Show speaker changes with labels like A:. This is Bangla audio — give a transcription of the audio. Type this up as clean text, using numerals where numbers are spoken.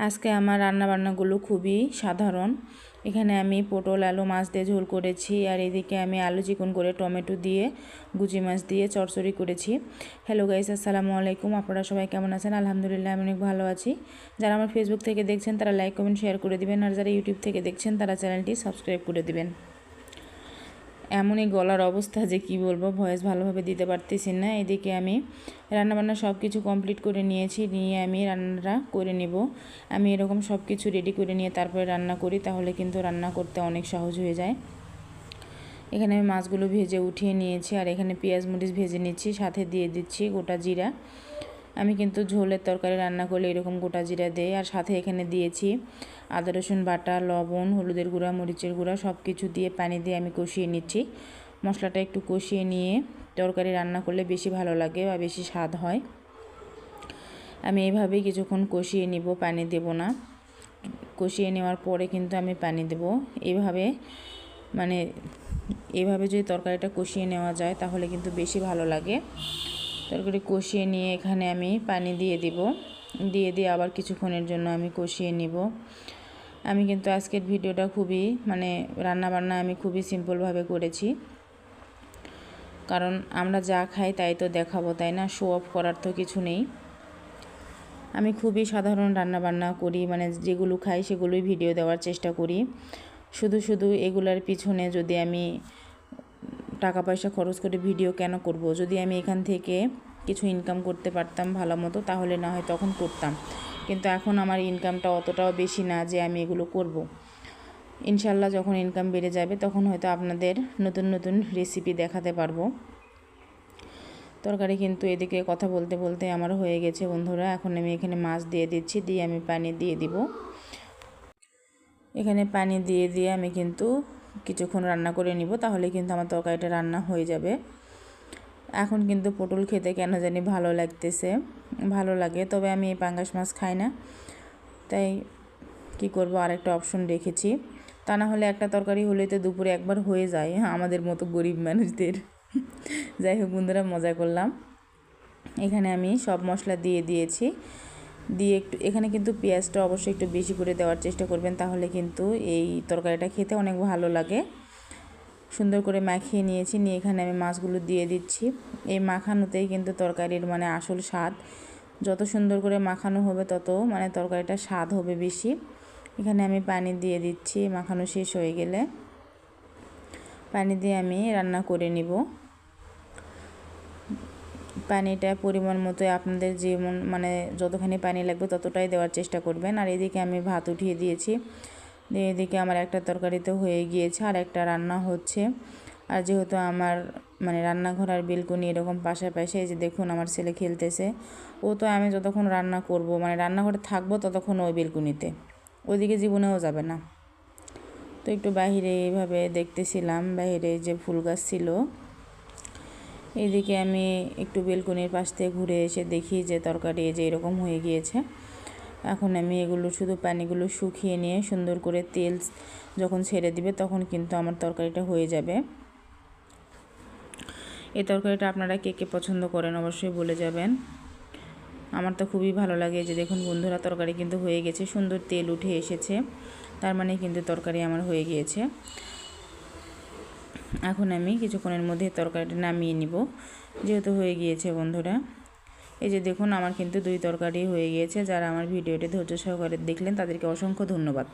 A: আজকে আমার রান্নাবান্নাগুলো খুবই সাধারণ। এখানে আমি পটল আলু মাছ দিয়ে ঝোল করেছি, আর এদিকে আমি আলু চিকন করে টমেটো দিয়ে গুচি মাছ দিয়ে চচ্চড়ি করেছি। হ্যালো গাইস, আসসালামু আলাইকুম। আপনারা সবাই কেমন আছেন? আলহামদুলিল্লাহ আমি অনেক ভালো আছি। যারা আমার ফেসবুক থেকে দেখছেন তারা লাইক কমেন্ট শেয়ার করে দিবেন, আর যারা ইউটিউব থেকে দেখছেন তারা চ্যানেলটি সাবস্ক্রাইব করে দিবেন। এমনই গলার অবস্থা যে কি বলবো, ভয়েস ভালোভাবে দিতে পারতেছি না। এদিকে আমি রান্নাবান্না সব কিছু কমপ্লিট করে নিয়েছি, নিয়ে আমি রান্নাটা করে নেব। আমি এরকম সব কিছু রেডি করে নিয়ে তারপরে রান্না করি, তাহলে কিন্তু রান্না করতে অনেক সহজ হয়ে যায়। এখানে আমি মাছগুলো ভেজে উঠিয়ে নিয়েছি, আর এখানে পেঁয়াজ মরিচ ভেজে নিচ্ছি, সাথে দিয়ে দিচ্ছি গোটা জিরা। আমি কিন্তু ঝোলের তরকারি রান্না করলে এরকম গোটা জিরা দেই, আর সাথে এখানে দিয়েছি আদা রসুন বাটা, লবণ, হলুদের গুঁড়া, মরিচের গুঁড়া সব কিছু দিয়ে পানি দিয়ে আমি কষিয়ে নিচ্ছি। মশলাটা একটু কষিয়ে নিয়ে তরকারি রান্না করলে বেশি ভালো লাগে বা বেশি স্বাদ হয়। আমি এইভাবেই কিছুক্ষণ কষিয়ে নিব, পানি দেব না। কষিয়ে নেওয়ার পরে কিন্তু আমি পানি দেব। এইভাবে যদি তরকারিটা কষিয়ে নেওয়া যায় তাহলে কিন্তু বেশি ভালো লাগে। তরকারি কষিয়ে নিয়ে এখানে আমি পানি দিয়ে দিব, দিয়ে আবার কিছুক্ষণের জন্য আমি কষিয়ে নিব। আমি কিন্তু আজকের ভিডিওটা খুবই রান্নাবান্না আমি খুবই সিম্পলভাবে করেছি, কারণ আমরা যা খাই তাই তো দেখাবো, তাই না? শো অফ করার তো কিছু নেই। আমি খুবই সাধারণ রান্নাবান্না করি, যেগুলো খাই সেগুলোই ভিডিও দেওয়ার চেষ্টা করি। শুধু এগুলার পিছনে যদি আমি টাকা পয়সা খরচ করে ভিডিও কেন করব? যদি আমি এখান থেকে কিছু ইনকাম করতে পারতাম ভালো মতো, তাহলে না হয় তখন করতাম, কিন্তু এখন আমার ইনকামটা অতটাও বেশি না যে আমি এগুলো করব। ইনশাল্লাহ যখন ইনকাম বেড়ে যাবে তখন হয়তো আপনাদের নতুন নতুন রেসিপি দেখাতে পারবো। তরকারি কিন্তু এদিকে কথা বলতে বলতে আমার হয়ে গেছে বন্ধুরা। এখন আমি এখানে মাছ দিয়ে দিচ্ছি, দিয়ে আমি পানি দিয়ে দিব। এখানে পানি দিয়ে আমি কিন্তু কিছুক্ষণ রান্না করে নিব, তাহলে কিন্তু আমার তরকারিটা রান্না হয়ে যাবে। এখন কিন্তু পটল খেতে কেন জানি ভালো লাগে, তবে আমি এই পাঙ্গাস মাছ খাই না, তাই কি করব, আরেকটা অপশন রেখেছি। তা না হলে একটা তরকারি হলে তো দুপুরে একবার হয়ে যায় আমাদের মতো গরিব মানুষদের। যাই হোক বন্ধুরা, মজা করলাম। এখানে আমি সব মশলা দিয়ে দিয়েছি, দিয়ে এখানে কিন্তু পেঁয়াজটা অবশ্যই একটু বেশি করে দেওয়ার চেষ্টা করবেন, তাহলে কিন্তু এই তরকারিটা খেতে অনেক ভালো লাগে। সুন্দর করে মাখিয়ে নিয়েছি, নিয়ে এখানে আমি মাছগুলো দিয়ে দিচ্ছি। এই মাখানোতেই কিন্তু তরকারির আসল স্বাদ। যত সুন্দর করে মাখানো হবে তত তরকারিটা স্বাদ হবে বেশি। এখানে আমি পানি দিয়ে দিচ্ছি, মাখানো শেষ হয়ে গেলে পানি দিয়ে আমি রান্না করে নিব। পানিটা পরিমাণ মতো আপনাদের যেমন যতখানি পানি লাগবে ততটাই দেওয়ার চেষ্টা করবেন। আর এদিকে আমি ভাত উঠিয়ে দিয়েছি, এদিকে আমার একটা তরকারিতে হয়ে গিয়েছে, আর একটা রান্না হচ্ছে। আর যেহেতু আমার রান্নাঘর আর বেলকনি এরকম পাশাপাশি, এই যে দেখুন আমার ছেলে খেলতেছে। ও তো আমি যতক্ষণ রান্না করব রান্নাঘরে থাকবো ততক্ষণ ওই বেলকনিতে, ওইদিকে জীবনেও যাবে না। তো একটু বাইরে এইভাবে দেখতেছিলাম, বাইরে যে ফুল গাছ ছিল। এইদিকে আমি একটু বেলকনির পাশ থেকে ঘুরে এসে দেখি যে তরকারি যে এরকম হয়ে গিয়েছে। এখন আমি এগুলো শুধু পানিগুলো শুকিয়ে নিয়ে সুন্দর করে তেল যখন ছেড়ে দিবে তখন কিন্তু আমার তরকারিটা হয়ে যাবে। এই তরকারিটা আপনারা কে কে পছন্দ করেন অবশ্যই বলে যাবেন। আমার তো খুবই ভালো লাগে। যে দেখুন বন্ধুরা, তরকারি কিন্তু হয়ে গেছে, সুন্দর তেল উঠে এসেছে, তার কিন্তু তরকারি আমার হয়ে গিয়েছে। এখন আমি কিছুক্ষণের মধ্যে তরকারিটা নামিয়ে নিব, যেহেতু হয়ে গিয়েছে বন্ধুরা। এই যে দেখুন আমার কিন্তু 2 তরকারি হয়ে গিয়েছে। যারা আমার ভিডিওটি ধৈর্য সহকারে দেখলেন তাদেরকে অসংখ্য ধন্যবাদ।